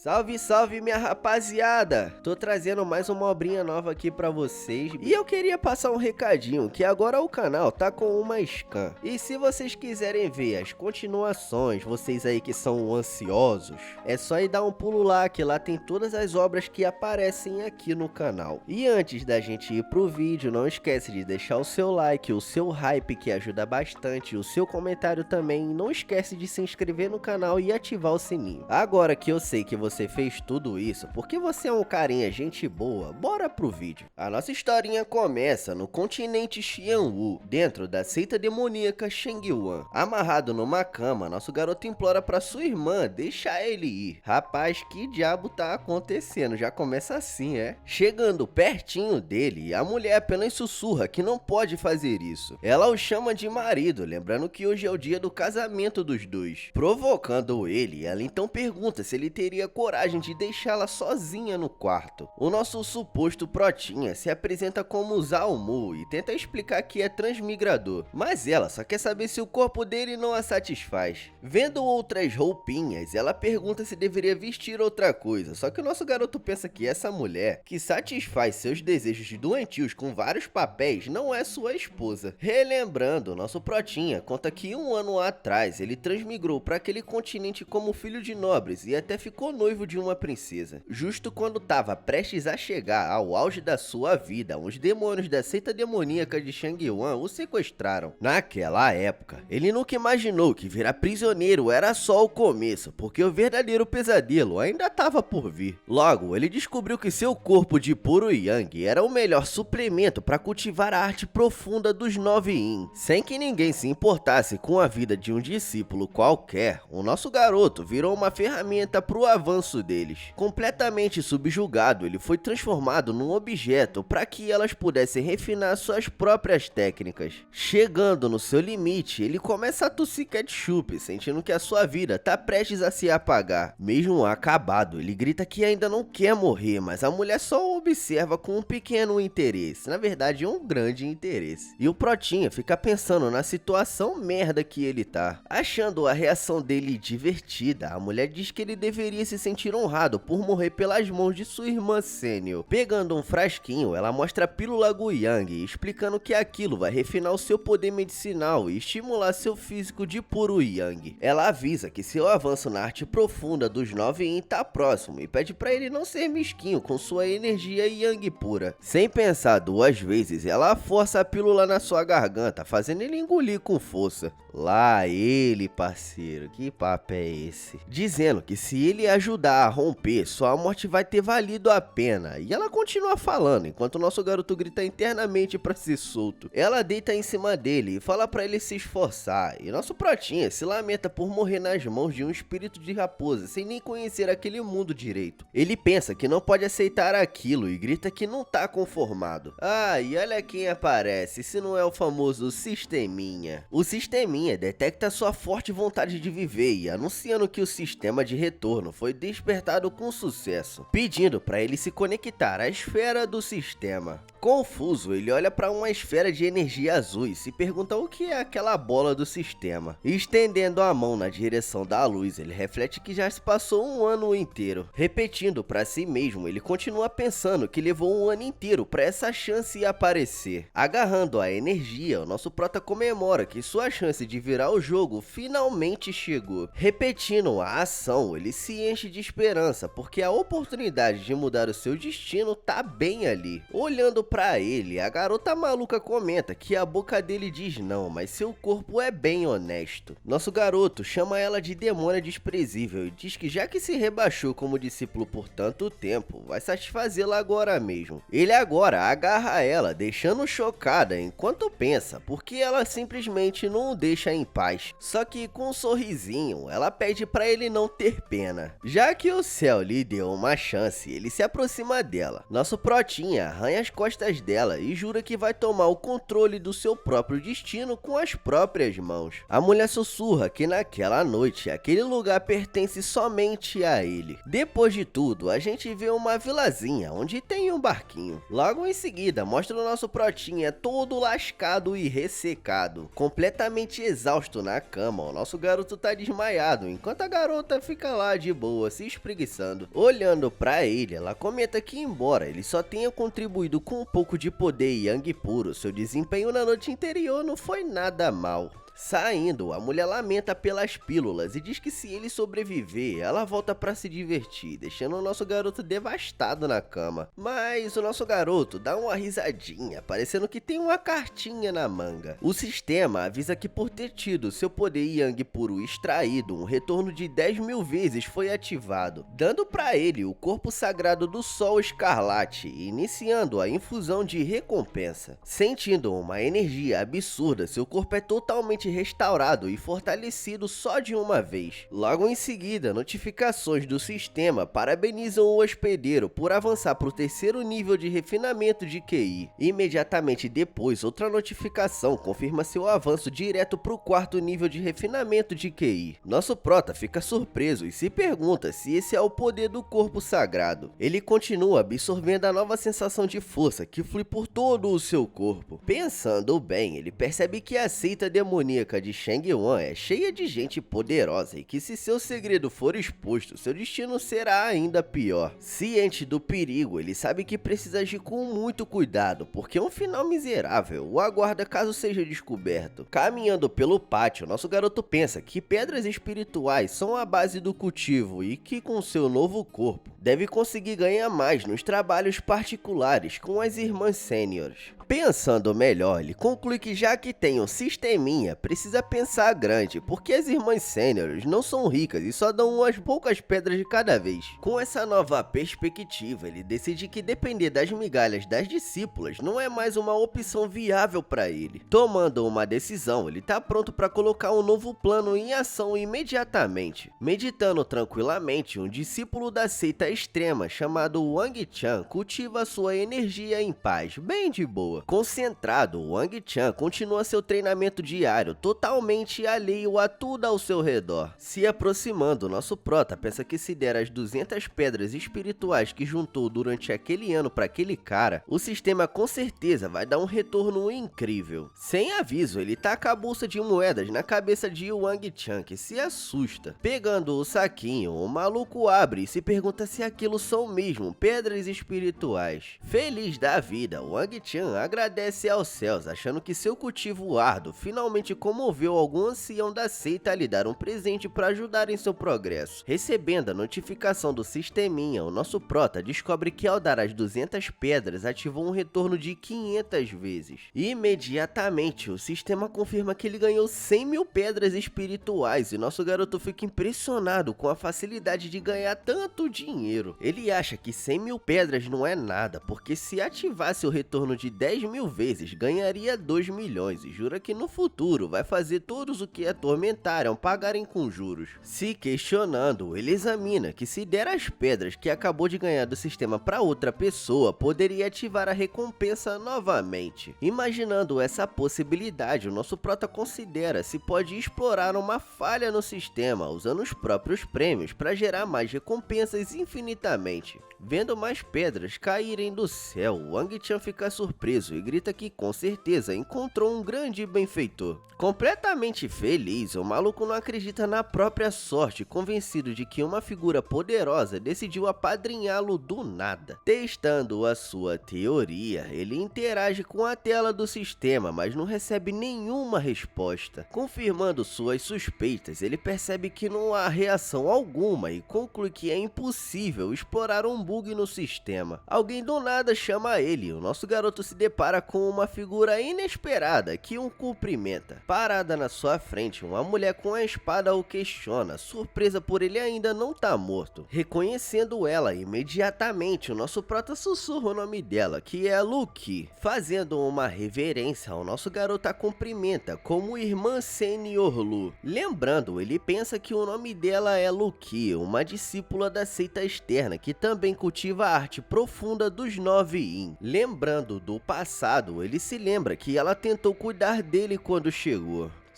Salve, salve minha rapaziada! Tô trazendo mais uma obrinha nova aqui pra vocês e eu queria passar um recadinho que agora o canal tá com uma scan. E se vocês quiserem ver as continuações, vocês aí que são ansiosos, é só ir dar um pulo lá que lá tem todas as obras que aparecem aqui no canal. E antes da gente ir pro vídeo, não esquece de deixar o seu like, o seu hype que ajuda bastante, o seu comentário também, e não esquece de se inscrever no canal e ativar o sininho. Agora que eu sei que você fez tudo isso porque você é um carinha gente boa, bora pro vídeo. A nossa historinha começa no continente Xianwu, dentro da seita demoníaca Shengyuan. Amarrado numa cama, nosso garoto implora pra sua irmã deixar ele ir. Rapaz, que diabo tá acontecendo? Já começa assim, é? Chegando pertinho dele, a mulher apenas sussurra que não pode fazer isso. Ela o chama de marido, lembrando que hoje é o dia do casamento dos dois. Provocando ele, ela então pergunta se ele teria coragem de deixá-la sozinha no quarto. O nosso suposto protinha se apresenta como Zhao Mu e tenta explicar que é transmigrador, mas ela só quer saber se o corpo dele não a satisfaz. Vendo outras roupinhas, ela pergunta se deveria vestir outra coisa, só que o nosso garoto pensa que essa mulher, que satisfaz seus desejos doentios com vários papéis, não é sua esposa. Relembrando, nosso protinha conta que um ano atrás ele transmigrou para aquele continente como filho de nobres e até ficou noivo de uma princesa. Justo quando estava prestes a chegar ao auge da sua vida, os demônios da seita demoníaca de Shengyuan o sequestraram. Naquela época, ele nunca imaginou que virar prisioneiro era só o começo, porque o verdadeiro pesadelo ainda estava por vir. Logo, ele descobriu que seu corpo de puro Yang era o melhor suplemento para cultivar a arte profunda dos 9 Yin. Sem que ninguém se importasse com a vida de um discípulo qualquer, o nosso garoto virou uma ferramenta para o avanço deles. Completamente subjugado, ele foi transformado num objeto para que elas pudessem refinar suas próprias técnicas. Chegando no seu limite, ele começa a tossir ketchup, sentindo que a sua vida tá prestes a se apagar. Mesmo acabado, ele grita que ainda não quer morrer, mas a mulher só o observa com um pequeno interesse, na verdade um grande interesse. E o protinha fica pensando na situação merda que ele tá. Achando a reação dele divertida, a mulher diz que ele deveria se sentir honrado por morrer pelas mãos de sua irmã sênior. Pegando um frasquinho, ela mostra a pílula Guiyang, explicando que aquilo vai refinar o seu poder medicinal e estimular seu físico de puro Yang. Ela avisa que seu avanço na arte profunda dos 9 Yin tá próximo e pede para ele não ser mesquinho com sua energia Yang pura. Sem pensar duas vezes, ela força a pílula na sua garganta, fazendo ele engolir com força. Lá ele, parceiro, que papo é esse? Dizendo que se ele ajudar a romper, sua morte vai ter valido a pena. E ela continua falando, enquanto o nosso garoto grita internamente pra ser solto. Ela deita em cima dele e fala pra ele se esforçar. E nosso protinha se lamenta por morrer nas mãos de um espírito de raposa, sem nem conhecer aquele mundo direito. Ele pensa que não pode aceitar aquilo e grita que não tá conformado. Ah, e olha quem aparece, se não é o famoso Sisteminha. O Sisteminha detecta sua forte vontade de viver e anunciando que o sistema de retorno foi despertado com sucesso, pedindo para ele se conectar à esfera do sistema. Confuso, ele olha para uma esfera de energia azul e se pergunta o que é aquela bola do sistema. Estendendo a mão na direção da luz, ele reflete que já se passou um ano inteiro. Repetindo para si mesmo, ele continua pensando que levou um ano inteiro para essa chance aparecer. Agarrando a energia, o nosso prota comemora que sua chance de virar o jogo finalmente chegou. Repetindo a ação, ele se enche de esperança, porque a oportunidade de mudar o seu destino tá bem ali. Olhando pra ele, a garota maluca comenta que a boca dele diz não, mas seu corpo é bem honesto. Nosso garoto chama ela de demônia desprezível e diz que já que se rebaixou como discípulo por tanto tempo, vai satisfazê-la agora mesmo. Ele agora agarra ela, deixando chocada enquanto pensa, porque ela simplesmente não o deixa em paz. Só que com um sorrisinho, ela pede pra ele não ter pena. Já que o céu lhe deu uma chance, ele se aproxima dela. Nosso protinha arranha as costas dela e jura que vai tomar o controle do seu próprio destino com as próprias mãos. A mulher sussurra que naquela noite aquele lugar pertence somente a ele. Depois de tudo, a gente vê uma vilazinha onde tem um barquinho. Logo em seguida, mostra o nosso protinha todo lascado e ressecado, completamente exausto na cama. O nosso garoto tá desmaiado, enquanto a garota fica lá de boa, boa se espreguiçando. Olhando pra ele, ela comenta que embora ele só tenha contribuído com um pouco de poder Yang puro, seu desempenho na noite anterior não foi nada mal. Saindo, a mulher lamenta pelas pílulas e diz que se ele sobreviver, ela volta pra se divertir, deixando o nosso garoto devastado na cama. Mas o nosso garoto dá uma risadinha, parecendo que tem uma cartinha na manga. O sistema avisa que por ter tido seu poder Yang puro extraído, um retorno de 10.000 vezes foi ativado, dando pra ele o corpo sagrado do Sol Escarlate, iniciando a infusão de recompensa. Sentindo uma energia absurda, seu corpo é totalmente restaurado e fortalecido só de uma vez. Logo em seguida, notificações do sistema parabenizam o hospedeiro por avançar para o 3º nível de refinamento de QI. Imediatamente depois, outra notificação confirma seu avanço direto para o 4º nível de refinamento de QI. Nosso prota fica surpreso e se pergunta se esse é o poder do corpo sagrado. Ele continua absorvendo a nova sensação de força que flui por todo o seu corpo. Pensando bem, ele percebe que a seita demoníaca de Shang Wan é cheia de gente poderosa e que se seu segredo for exposto, seu destino será ainda pior. Ciente do perigo, ele sabe que precisa agir com muito cuidado, porque um final miserável o aguarda caso seja descoberto. Caminhando pelo pátio, nosso garoto pensa que pedras espirituais são a base do cultivo e que com seu novo corpo, deve conseguir ganhar mais nos trabalhos particulares com as irmãs sêniores. Pensando melhor, ele conclui que já que tem um sisteminha, precisa pensar grande, porque as irmãs sêniores não são ricas e só dão umas poucas pedras de cada vez. Com essa nova perspectiva, ele decide que depender das migalhas das discípulas não é mais uma opção viável para ele. Tomando uma decisão, ele está pronto para colocar um novo plano em ação imediatamente. Meditando tranquilamente, um discípulo da seita extrema chamado Wang Chan cultiva sua energia em paz, bem de boa. Concentrado, Wang Chan continua seu treinamento diário, totalmente alheio a tudo ao seu redor. Se aproximando, nosso prota pensa que se der as 200 pedras espirituais que juntou durante aquele ano para aquele cara, o sistema com certeza vai dar um retorno incrível. Sem aviso, ele taca a bolsa de moedas na cabeça de Wang Chan, que se assusta. Pegando o saquinho, o maluco abre e se pergunta se aquilo são mesmo pedras espirituais. Feliz da vida, Wang Chan agradece aos céus, achando que seu cultivo árduo finalmente comoveu algum ancião da seita a lhe dar um presente para ajudar em seu progresso. Recebendo a notificação do sisteminha, o nosso prota descobre que ao dar as 200 pedras ativou um retorno de 500 vezes. Imediatamente, o sistema confirma que ele ganhou 100.000 pedras espirituais e nosso garoto fica impressionado com a facilidade de ganhar tanto dinheiro. Ele acha que 100.000 pedras não é nada, porque se ativasse o retorno de 10.000 vezes, ganharia 2 milhões e jura que no futuro vai fazer todos o que atormentaram pagarem com juros. Se questionando, ele examina que se der as pedras que acabou de ganhar do sistema para outra pessoa, poderia ativar a recompensa novamente. Imaginando essa possibilidade, o nosso prota considera se pode explorar uma falha no sistema, usando os próprios prêmios para gerar mais recompensas infinitamente. Vendo mais pedras caírem do céu, Wang Chan fica surpreso e grita que com certeza encontrou um grande benfeitor. Completamente feliz, o maluco não acredita na própria sorte, convencido de que uma figura poderosa decidiu apadrinhá-lo do nada. Testando a sua teoria, ele interage com a tela do sistema, mas não recebe nenhuma resposta. Confirmando suas suspeitas, ele percebe que não há reação alguma e conclui que é impossível explorar um bug no sistema. Alguém do nada chama ele e o nosso garoto se depara com uma figura inesperada que o cumprimenta. Parada na sua frente, uma mulher com a espada o questiona, surpresa por ele ainda não estar morto. Reconhecendo ela imediatamente, o nosso prota sussurra o nome dela, que é Luki. Fazendo uma reverência, o nosso garoto a cumprimenta como irmã Senior Lu. Lembrando, ele pensa que o nome dela é Luki, uma discípula da seita externa que também cultiva a arte profunda dos 9 Yin. Lembrando do passado, ele se lembra que ela tentou cuidar dele quando chegou.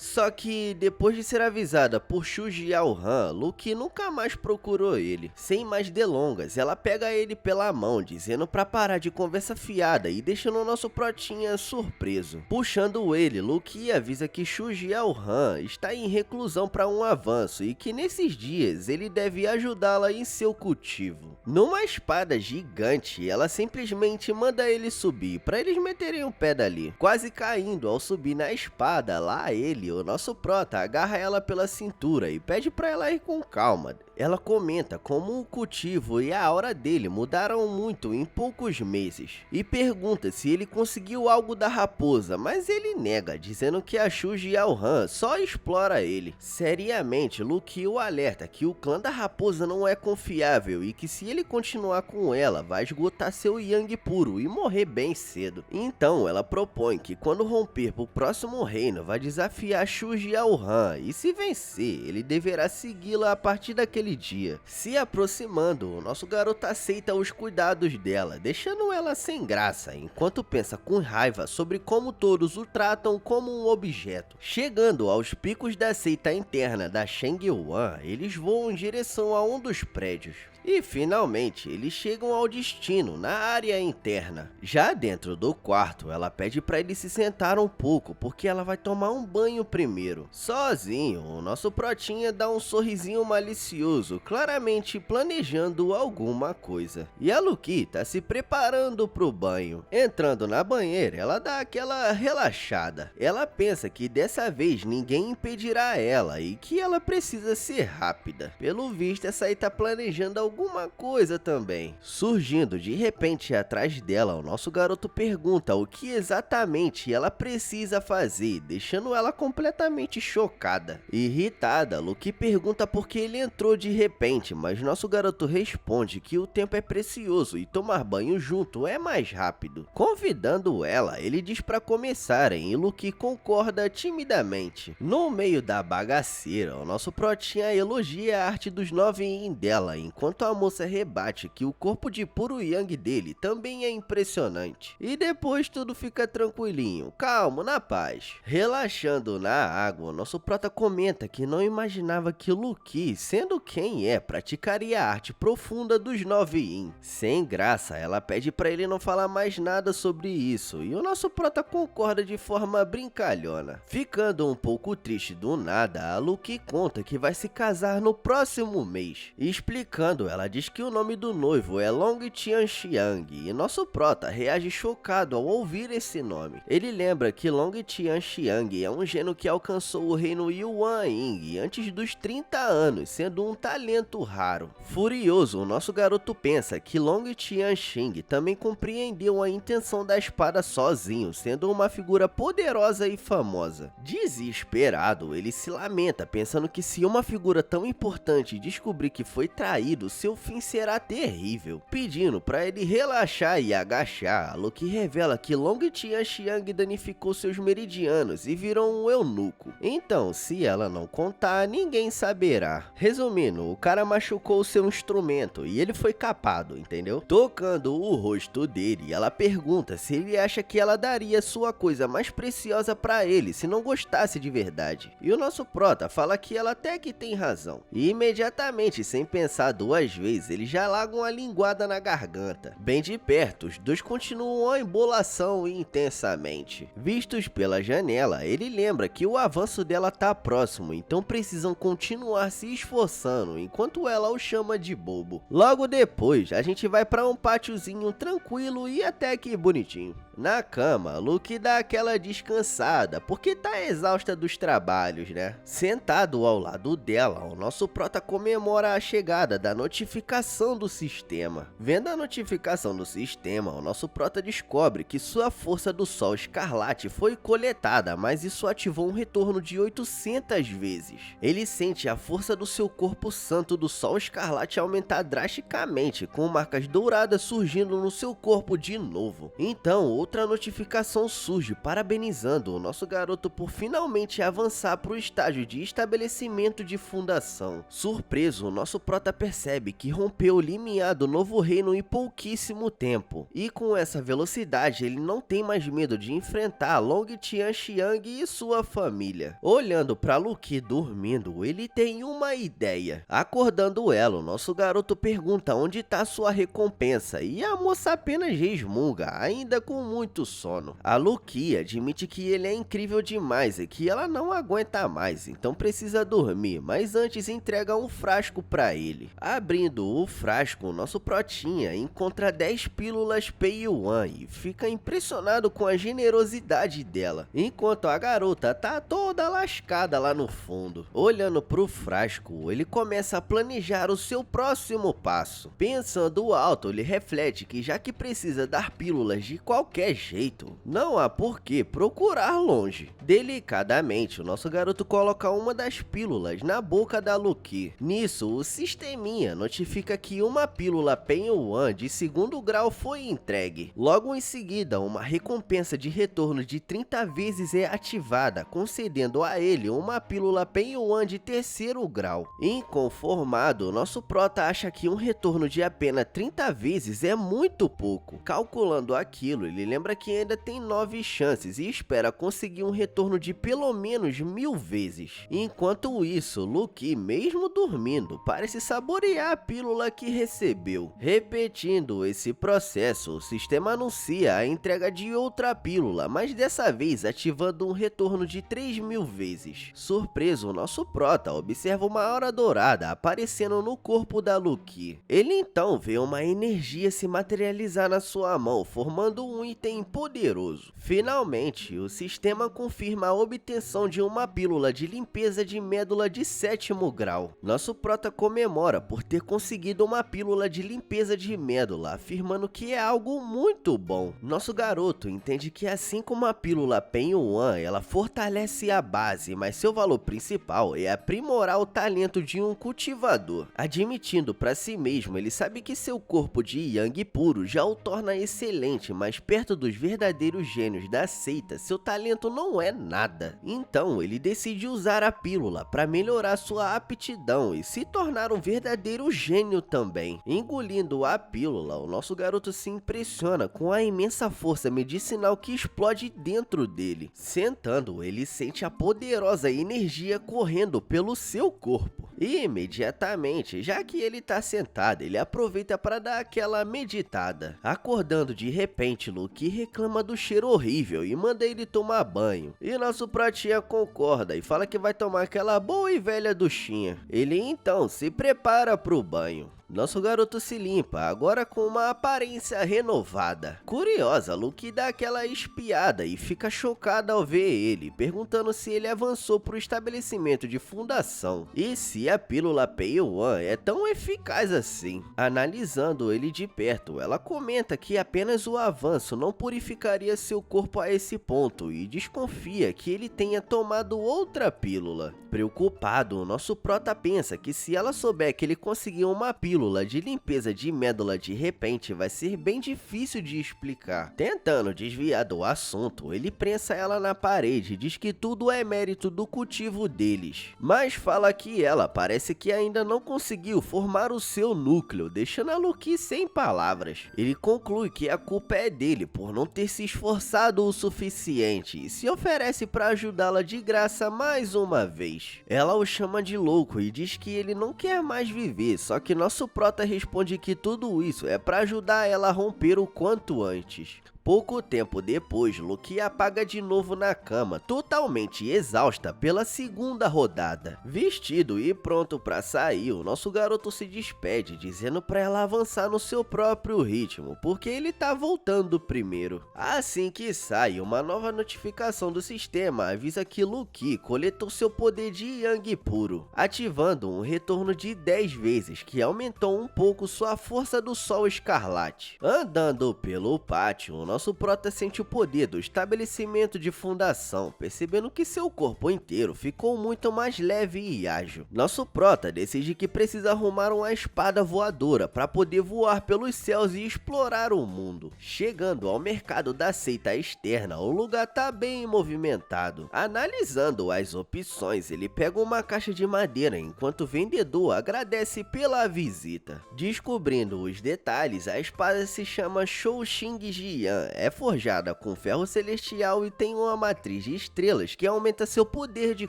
Só que depois de ser avisada por Shuji Han, Luffy nunca mais procurou ele. Sem mais delongas, ela pega ele pela mão, dizendo pra parar de conversa fiada e deixando o nosso protinha surpreso. Puxando ele, Luffy avisa que Shuji Han está em reclusão para um avanço e que nesses dias ele deve ajudá-la em seu cultivo. Numa espada gigante, ela simplesmente manda ele subir para eles meterem o pé dali. Quase caindo ao subir na espada, lá ele, o nosso prota, agarra ela pela cintura e pede para ela ir com calma. Ela comenta como o cultivo e a aura dele mudaram muito em poucos meses e pergunta se ele conseguiu algo da raposa, mas ele nega, dizendo que a Shuji Han só explora ele. Seriamente, Luffy o alerta que o clã da raposa não é confiável e que se ele continuar com ela, vai esgotar seu Yang puro e morrer bem cedo. Então ela propõe que quando romper pro próximo reino, vai desafiar Shuji Han e se vencer, ele deverá segui-la a partir daquele dia. Se aproximando, o nosso garoto aceita os cuidados dela, deixando ela sem graça, enquanto pensa com raiva sobre como todos o tratam como um objeto. Chegando aos picos da seita interna da Shengyuan, eles voam em direção a um dos prédios. E finalmente eles chegam ao destino na área interna. Já dentro do quarto, ela pede para ele se sentar um pouco porque ela vai tomar um banho primeiro. Sozinho, o nosso protinha dá um sorrisinho malicioso, claramente planejando alguma coisa. E a Luffy tá se preparando pro banho. Entrando na banheira, ela dá aquela relaxada. Ela pensa que dessa vez ninguém impedirá ela e que ela precisa ser rápida. Pelo visto, essa aí tá planejando alguma coisa também. Surgindo de repente atrás dela, o nosso garoto pergunta o que exatamente ela precisa fazer, deixando ela completamente chocada. Irritada, Luffy pergunta por que ele entrou de repente, mas nosso garoto responde que o tempo é precioso e tomar banho junto é mais rápido. Convidando ela, ele diz para começarem e Luffy concorda timidamente. No meio da bagaceira, o nosso protinha elogia a arte dos 9-in dela, enquanto a moça rebate que o corpo de puro Yang dele também é impressionante. E depois tudo fica tranquilinho, calmo, na paz. Relaxando na água, nosso prota comenta que não imaginava que Luffy, sendo quem é, praticaria a arte profunda dos 9-in. Sem graça, ela pede para ele não falar mais nada sobre isso, e o nosso prota concorda de forma brincalhona. Ficando um pouco triste do nada, a Luffy conta que vai se casar no próximo mês. Explicando, ela diz que o nome do noivo é Long Tianxiang e nosso prota reage chocado ao ouvir esse nome. Ele lembra que Long Tianxiang é um gênio que alcançou o reino Yuan Ying antes dos 30 anos, sendo um talento raro. Furioso, o nosso garoto pensa que Long Tianxing também compreendeu a intenção da espada sozinho, sendo uma figura poderosa e famosa. Desesperado, ele se lamenta, pensando que se uma figura tão importante descobrir que foi traído, seu fim será terrível. Pedindo para ele relaxar e agachar, Luffy revela que Long Tianxiang danificou seus meridianos e virou um eunuco. Então, se ela não contar, ninguém saberá. Resumindo, o cara machucou seu instrumento e ele foi capado, entendeu? Tocando o rosto dele, ela pergunta se ele acha que ela daria sua coisa mais preciosa para ele se não gostasse de verdade. E o nosso prota fala que ela até que tem razão. E imediatamente, sem pensar duas vezes, eles já largam uma linguada na garganta. Bem de perto, os dois continuam a embolação intensamente. Vistos pela janela, ele lembra que o avanço dela tá próximo, então precisam continuar se esforçando, enquanto ela o chama de bobo. Logo depois, a gente vai para um pátiozinho tranquilo e até que bonitinho. Na cama, Luffy dá aquela descansada, porque tá exausta dos trabalhos, né? Sentado ao lado dela, o nosso prota comemora a chegada da notificação do sistema. Vendo a notificação do sistema, o nosso prota descobre que sua força do Sol Escarlate foi coletada, mas isso ativou um retorno de 800 vezes. Ele sente a força do seu corpo santo do Sol Escarlate aumentar drasticamente, com marcas douradas surgindo no seu corpo de novo. Então, outra notificação surge parabenizando o nosso garoto por finalmente avançar para o estágio de estabelecimento de fundação. Surpreso, o nosso prota percebe que rompeu o limiar do novo reino em pouquíssimo tempo, e com essa velocidade ele não tem mais medo de enfrentar Long Tianxiang e sua família. Olhando para Luki dormindo, ele tem uma ideia. Acordando ela, o nosso garoto pergunta onde está sua recompensa e a moça apenas resmunga, ainda com muito sono. A Luki admite que ele é incrível demais e que ela não aguenta mais, então precisa dormir, mas antes entrega um frasco para ele. Abrindo o frasco, o nosso protinha encontra 10 pílulas Peiyuan e fica impressionado com a generosidade dela, enquanto a garota tá toda lascada lá no fundo. Olhando pro frasco, ele começa a planejar o seu próximo passo. Pensando alto, ele reflete que já que precisa dar pílulas de qualquer jeito, não há por que procurar longe. Delicadamente, o nosso garoto coloca uma das pílulas na boca da Luki. Nisso, o sisteminha notifica que uma pílula Peiyuan de 2º grau foi entregue. Logo em seguida, uma recompensa de retorno de 30 vezes é ativada, concedendo a ele uma pílula Peiyuan de 3º grau. Inconformado, nosso prota acha que um retorno de apenas 30 vezes é muito pouco. Calculando aquilo, ele lembra que ainda tem 9 chances e espera conseguir um retorno de pelo menos 1000 vezes. Enquanto isso, Luki, mesmo dormindo, parece saborear a pílula que recebeu. Repetindo esse processo, o sistema anuncia a entrega de outra pílula, mas dessa vez ativando um retorno de 3000 vezes. Surpreso, o nosso prota observa uma aura dourada aparecendo no corpo da Luki. Ele então vê uma energia se materializar na sua mão, formando um item poderoso. Finalmente, o sistema confirma a obtenção de uma pílula de limpeza de médula de 7º grau. Nosso prota comemora por ter conseguido uma pílula de limpeza de médula, afirmando que é algo muito bom. Nosso garoto entende que assim como a pílula Peiyuan, ela fortalece a base, mas seu valor principal é aprimorar o talento de um cultivador. Admitindo para si mesmo, ele sabe que seu corpo de Yang puro já o torna excelente, mas perto dos verdadeiros gênios da seita, seu talento não é nada. Então ele decide usar a pílula para melhorar sua aptidão e se tornar um verdadeiro gênio também. Engolindo a pílula, o nosso garoto se impressiona com a imensa força medicinal que explode dentro dele. Sentando, ele sente a poderosa energia correndo pelo seu corpo. E imediatamente, já que ele tá sentado, ele aproveita para dar aquela meditada. Acordando de repente, Luki reclama do cheiro horrível e manda ele tomar banho. E nosso pratinha concorda e fala que vai tomar aquela boa e velha duchinha. Ele então se prepara pro banho. Nosso garoto se limpa, agora com uma aparência renovada. Curiosa, Luki dá aquela espiada e fica chocada ao ver ele, perguntando se ele avançou para o estabelecimento de fundação e se a pílula Peiyuan é tão eficaz assim. Analisando ele de perto, ela comenta que apenas o avanço não purificaria seu corpo a esse ponto e desconfia que ele tenha tomado outra pílula. Preocupado, o nosso prota pensa que se ela souber que ele conseguiu uma pílula de limpeza de médula de repente, vai ser bem difícil de explicar. Tentando desviar do assunto, ele prensa ela na parede e diz que tudo é mérito do cultivo deles, mas fala que ela parece que ainda não conseguiu formar o seu núcleo, deixando a Luki sem palavras. Ele conclui que a culpa é dele por não ter se esforçado o suficiente e se oferece para ajudá-la de graça mais uma vez. Ela o chama de louco e diz que ele não quer mais viver, só que nosso prota responde que tudo isso é para ajudar ela a romper o quanto antes. Pouco tempo depois, Luki apaga de novo na cama, totalmente exausta pela segunda rodada. Vestido e pronto para sair, o nosso garoto se despede, dizendo para ela avançar no seu próprio ritmo, porque ele tá voltando primeiro. Assim que sai, uma nova notificação do sistema avisa que Luki coletou seu poder de Yang puro, ativando um retorno de 10 vezes, que aumentou um pouco sua força do sol escarlate. Andando pelo pátio, nosso prota sente o poder do estabelecimento de fundação, percebendo que seu corpo inteiro ficou muito mais leve e ágil. Nosso prota decide que precisa arrumar uma espada voadora para poder voar pelos céus e explorar o mundo. Chegando ao mercado da seita externa, o lugar tá bem movimentado. Analisando as opções, ele pega uma caixa de madeira enquanto o vendedor agradece pela visita. Descobrindo os detalhes, a espada se chama Shou Xing Jian, é forjada com ferro celestial e tem uma matriz de estrelas que aumenta seu poder de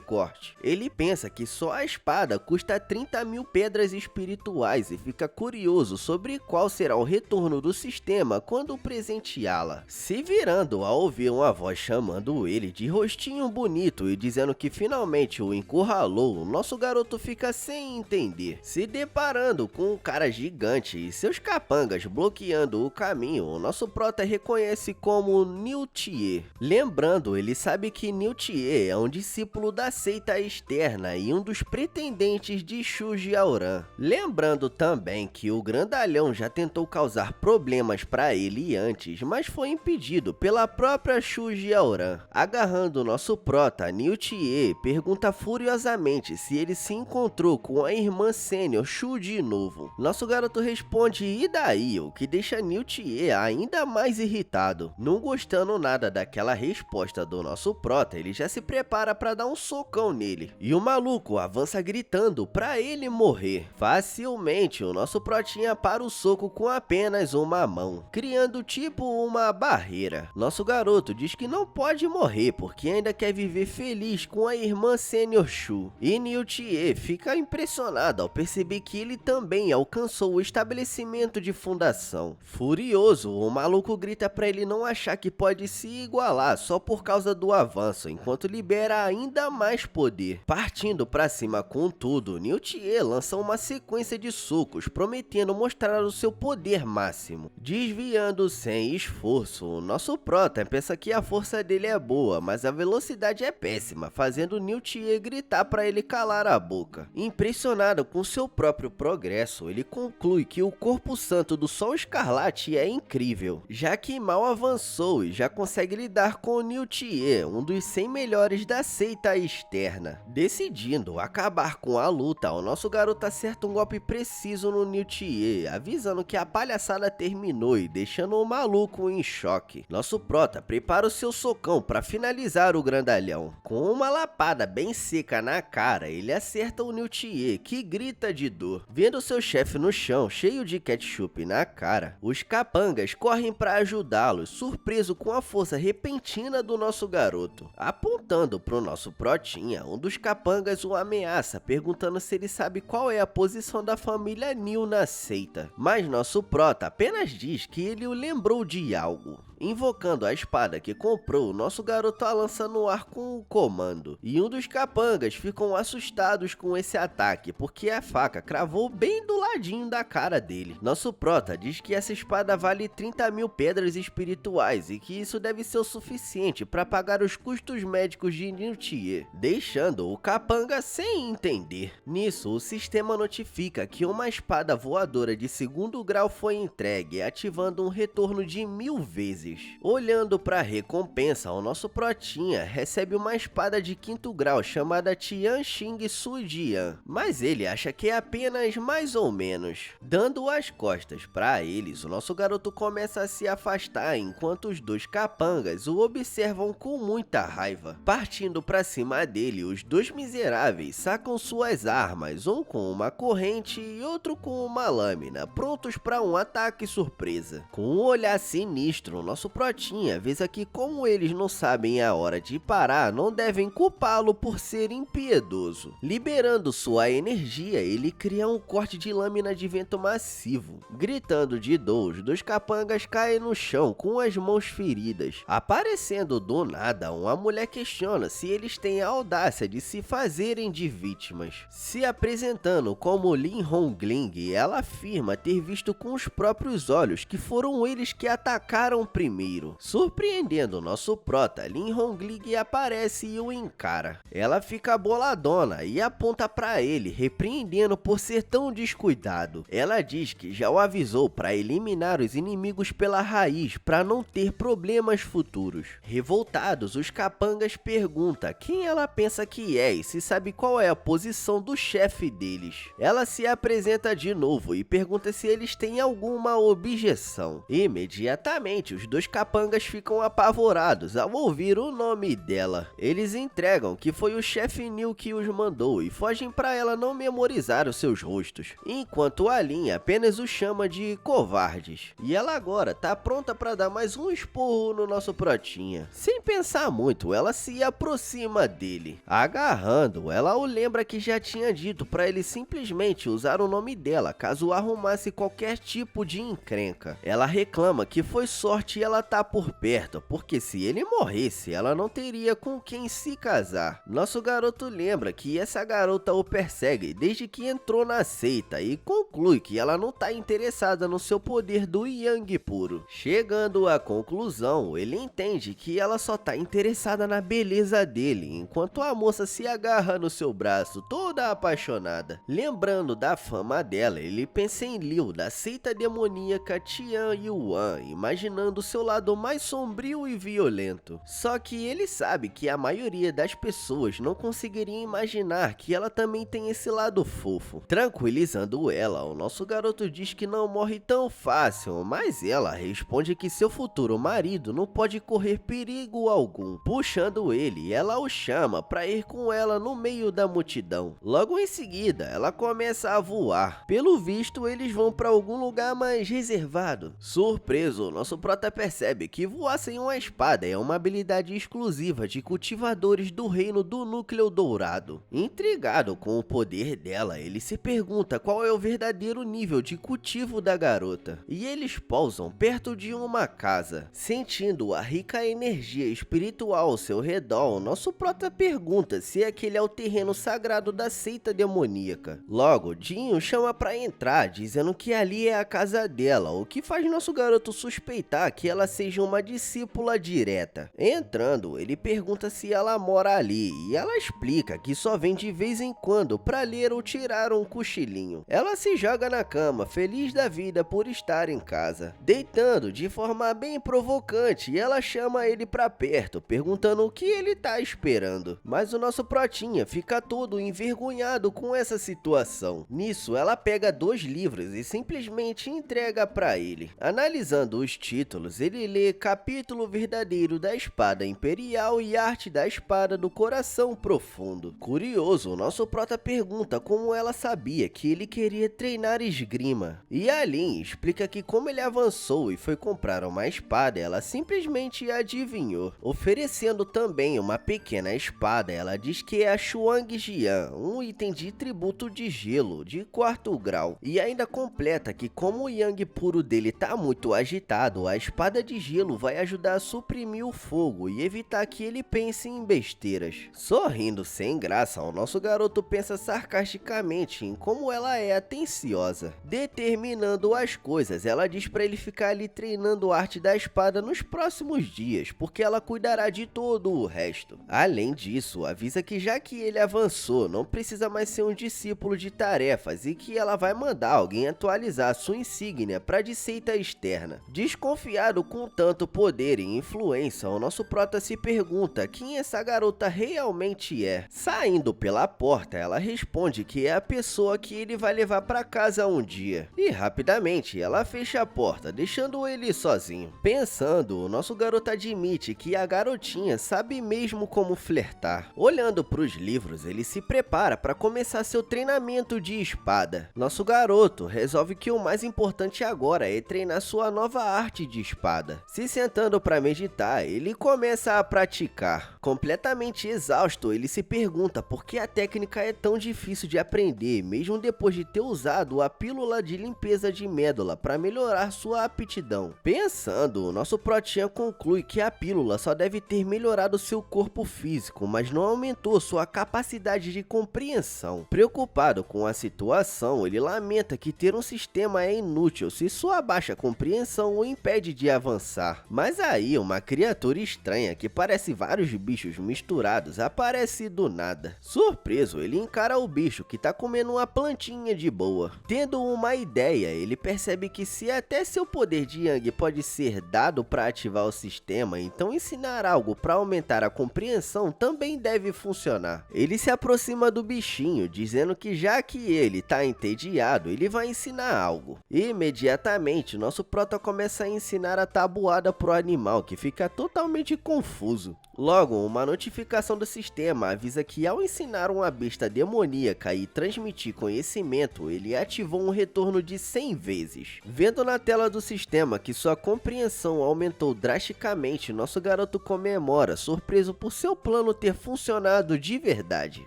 corte. Ele pensa que só a espada custa 30.000 pedras espirituais e fica curioso sobre qual será o retorno do sistema quando presenteá-la. Se virando ao ouvir uma voz chamando ele de rostinho bonito e dizendo que finalmente o encurralou, nosso garoto fica sem entender. Se deparando com um cara gigante e seus capangas bloqueando o caminho, o nosso prota reconhece como Niu Tie. Lembrando, ele sabe que Niu Tie é um discípulo da seita externa e um dos pretendentes de Shu Jiaoran. Lembrando também que o grandalhão já tentou causar problemas para ele antes, mas foi impedido pela própria Shu Jiaoran. Agarrando nosso prota, Niu Tie pergunta furiosamente se ele se encontrou com a irmã sênior Shu de novo. Nosso garoto responde e daí, o que deixa Niu Tie ainda mais irritado. Não gostando nada daquela resposta do nosso prota, ele já se prepara para dar um socão nele. E o maluco avança gritando para ele morrer. Facilmente, o nosso protinha para o soco com apenas uma mão, criando tipo uma barreira. Nosso garoto diz que não pode morrer porque ainda quer viver feliz com a irmã sênior Shu. E Niu Tie fica impressionado ao perceber que ele também alcançou o estabelecimento de fundação. Furioso, o maluco grita para ele não achar que pode se igualar só por causa do avanço, enquanto libera ainda mais poder. Partindo para cima com tudo, Niu Tie lança uma sequência de socos, prometendo mostrar o seu poder máximo. Desviando sem esforço, o nosso prota pensa que a força dele é boa, mas a velocidade é péssima, fazendo Niu Tie gritar para ele calar a boca. Impressionado com seu próprio progresso, ele conclui que o corpo santo do Sol Escarlate é incrível, já que mal avançou e já consegue lidar com Niu Tie, um dos 100 melhores da seita externa. Decidindo acabar com a luta, o nosso garoto acerta um golpe preciso no Niu Tie, avisando que a palhaçada terminou e deixando o maluco em choque. Nosso prota prepara o seu socão para finalizar o grandalhão. Com uma lapada bem seca na cara, ele acerta o Niu Tie, que grita de dor. Vendo seu chefe no chão, cheio de ketchup na cara, os capangas correm para ajudá-los, surpreso com a força repentina do nosso garoto. Apontando pro nosso protinha, um dos capangas o ameaça, perguntando se ele sabe qual é a posição da família Niu na seita. Mas nosso prota apenas diz que ele o lembrou de algo. Invocando a espada que comprou, nosso garoto a lança no ar com o comando. E um dos capangas ficam assustados com esse ataque, porque a faca cravou bem do ladinho da cara dele. Nosso prota diz que essa espada vale 30.000 pedras espirituais e que isso deve ser o suficiente para pagar os custos médicos de Niu Tie, deixando o capanga sem entender. Nisso, o sistema notifica que uma espada voadora de 2º grau foi entregue, ativando um retorno de 1000 vezes. Olhando para a recompensa, o nosso protinha recebe uma espada de 5º grau chamada Tian Xing Sui Jian, mas ele acha que é apenas mais ou menos. Dando as costas para eles, o nosso garoto começa a se afastar enquanto os dois capangas o observam com muita raiva. Partindo para cima dele, os dois miseráveis sacam suas armas, um com uma corrente e outro com uma lâmina, prontos para um ataque surpresa. Com um olhar sinistro, nosso protinha avisa que como eles não sabem a hora de parar, não devem culpá-lo por ser impiedoso. Liberando sua energia, ele cria um corte de lâmina de vento massivo. Gritando de dor, os dois capangas caem no chão com as mãos feridas. Aparecendo do nada, uma mulher questiona se eles têm a audácia de se fazerem de vítimas. Se apresentando como Lin Hongling, ela afirma ter visto com os próprios olhos que foram eles que atacaram primeiro. primeiro. Surpreendendo nosso prota, Lin Honglig aparece e o encara. Ela fica boladona e aponta pra ele, repreendendo por ser tão descuidado. Ela diz que já o avisou para eliminar os inimigos pela raiz para não ter problemas futuros. Revoltados, os capangas perguntam quem ela pensa que é e se sabe qual é a posição do chefe deles. Ela se apresenta de novo e pergunta se eles têm alguma objeção. Imediatamente, os dois capangas ficam apavorados ao ouvir o nome dela. Eles entregam que foi o chefe Neil que os mandou e fogem para ela não memorizar os seus rostos, enquanto a Lin apenas os chama de covardes. E ela agora tá pronta para dar mais um esporro no nosso protinha. Sem pensar muito, ela se aproxima dele. Agarrando, ela o lembra que já tinha dito para ele simplesmente usar o nome dela caso arrumasse qualquer tipo de encrenca. Ela reclama que foi sorte ela tá por perto, porque se ele morresse, ela não teria com quem se casar. Nosso garoto lembra que essa garota o persegue desde que entrou na seita e conclui que ela não tá interessada no seu poder do Yang puro. Chegando à conclusão, ele entende que ela só tá interessada na beleza dele, enquanto a moça se agarra no seu braço, toda apaixonada. Lembrando da fama dela, ele pensa em Liu, da seita demoníaca Tian Yuan, imaginando seu lado mais sombrio e violento. Só que ele sabe que a maioria das pessoas não conseguiria imaginar que ela também tem esse lado fofo. Tranquilizando ela, o nosso garoto diz que não morre tão fácil, mas ela responde que seu futuro marido não pode correr perigo algum. Puxando ele, ela o chama para ir com ela no meio da multidão. Logo em seguida, ela começa a voar. Pelo visto, eles vão para algum lugar mais reservado. Surpreso, nosso prota percebe que voar sem uma espada é uma habilidade exclusiva de cultivadores do reino do núcleo dourado. Intrigado com o poder dela, ele se pergunta qual é o verdadeiro nível de cultivo da garota. E eles pousam perto de uma casa. Sentindo a rica energia espiritual ao seu redor, nosso prota pergunta se aquele é o terreno sagrado da seita demoníaca. Logo, Jin o chama para entrar, dizendo que ali é a casa dela, o que faz nosso garoto suspeitar que ela seja uma discípula direta. Entrando, ele pergunta se ela mora ali e ela explica que só vem de vez em quando para ler ou tirar um cochilinho. Ela se joga na cama, feliz da vida por estar em casa. Deitando de forma bem provocante, ela chama ele pra perto, perguntando o que ele tá esperando. Mas o nosso protinha fica todo envergonhado com essa situação. Nisso, ela pega 2 livros e simplesmente entrega pra ele. Analisando os títulos, ele lê Capítulo Verdadeiro da Espada Imperial e Arte da Espada do Coração Profundo. Curioso, o nosso prota pergunta como ela sabia que ele queria treinar esgrima. E a Lin explica que como ele avançou e foi comprar uma espada, ela simplesmente adivinhou. Oferecendo também uma pequena espada, ela diz que é a Shuang Jian, um item de tributo de gelo de 4º grau. E ainda completa que como o Yang puro dele tá muito agitado, a espada de gelo vai ajudar a suprimir o fogo e evitar que ele pense em besteiras. Sorrindo sem graça, o nosso garoto pensa sarcasticamente em como ela é atenciosa. Determinando as coisas, ela diz para ele ficar ali treinando a arte da espada nos próximos dias, porque ela cuidará de todo o resto. Além disso, avisa que já que ele avançou, não precisa mais ser um discípulo de tarefas e que ela vai mandar alguém atualizar sua insígnia para de seita externa. Desconfiado com tanto poder e influência, o nosso prota se pergunta quem essa garota realmente é. Saindo pela porta, ela responde que é a pessoa que ele vai levar para casa um dia. E rapidamente ela fecha a porta, deixando ele sozinho. Pensando, o nosso garoto admite que a garotinha sabe mesmo como flertar. Olhando para os livros, ele se prepara para começar seu treinamento de espada. Nosso garoto resolve que o mais importante agora é treinar sua nova arte de espada. Se sentando para meditar, ele começa a praticar. Completamente exausto, ele se pergunta por que a técnica é tão difícil de aprender, mesmo depois de ter usado a pílula de limpeza de médula para melhorar sua aptidão. Pensando, o nosso protinha conclui que a pílula só deve ter melhorado seu corpo físico, mas não aumentou sua capacidade de compreensão. Preocupado com a situação, ele lamenta que ter um sistema é inútil se sua baixa compreensão o impede de avançar. Mas aí uma criatura estranha que parece vários bichos misturados aparece do nada. Surpreso, ele encara o bicho que tá comendo uma plantinha de boa. Tendo uma ideia, ele percebe que se até seu poder de Yang pode ser dado para ativar o sistema, então ensinar algo para aumentar a compreensão também deve funcionar. Ele se aproxima do bichinho, dizendo que já que ele tá entediado, ele vai ensinar algo. Imediatamente, nosso prota começa a ensinar a tabuada pro animal, que fica totalmente confuso. Logo, uma notificação do sistema avisa que ao ensinar uma besta demoníaca e transmitir conhecimento, ele ativou um retorno de 100 vezes. Vendo na tela do sistema que sua compreensão aumentou drasticamente, nosso garoto comemora, surpreso por seu plano ter funcionado de verdade.